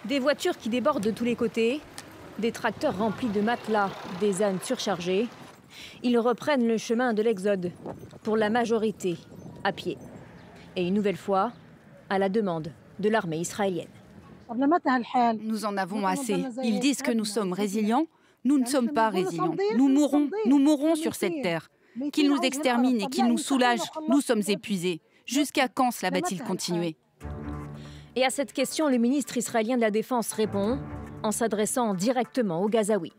Des voitures qui débordent de tous les côtés, des tracteurs remplis de matelas, des ânes surchargés. Ils reprennent le chemin de l'Exode, pour la majorité, à pied. Et une nouvelle fois, à la demande de l'armée israélienne. Nous en avons assez. Ils disent que nous sommes résilients. Nous ne sommes pas résilients. Nous mourrons sur cette terre. Qu'ils nous exterminent et qu'ils nous soulagent, nous sommes épuisés. Jusqu'à quand cela va-t-il continuer ? Et à cette question, le ministre israélien de la Défense répond en s'adressant directement aux Gazaouis.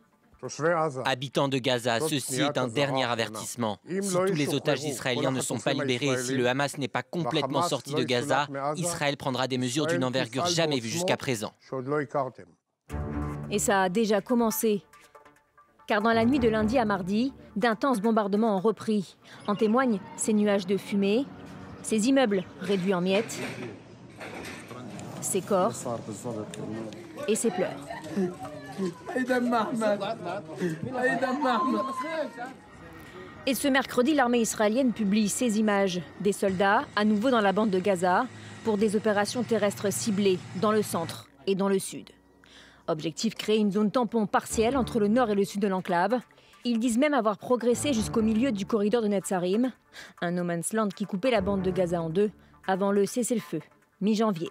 Habitants de Gaza, ceci est un dernier avertissement. Si tous les otages israéliens ne sont pas libérés et si le Hamas n'est pas complètement sorti de Gaza, Israël prendra des mesures d'une envergure jamais vue jusqu'à présent. Et ça a déjà commencé. Car dans la nuit de lundi à mardi, d'intenses bombardements ont repris. En témoignent ces nuages de fumée, ces immeubles réduits en miettes, ces corps et ces pleurs. Et ce mercredi, l'armée israélienne publie ces images des soldats à nouveau dans la bande de Gaza pour des opérations terrestres ciblées dans le centre et dans le sud. Objectif, créer une zone tampon partielle entre le nord et le sud de l'enclave. Ils disent même avoir progressé jusqu'au milieu du corridor de Netzarim, un no man's land qui coupait la bande de Gaza en deux avant le cessez-le-feu, mi-janvier.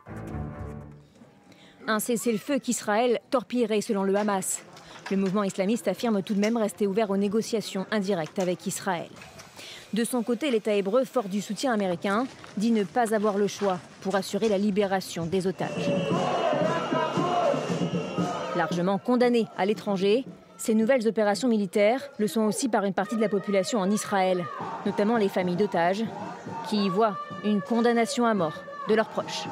Un cessez-le-feu qu'Israël torpillerait selon le Hamas. Le mouvement islamiste affirme tout de même rester ouvert aux négociations indirectes avec Israël. De son côté, l'État hébreu, fort du soutien américain, dit ne pas avoir le choix pour assurer la libération des otages. Largement condamnées à l'étranger, ces nouvelles opérations militaires le sont aussi par une partie de la population en Israël, notamment les familles d'otages, qui y voient une condamnation à mort de leurs proches.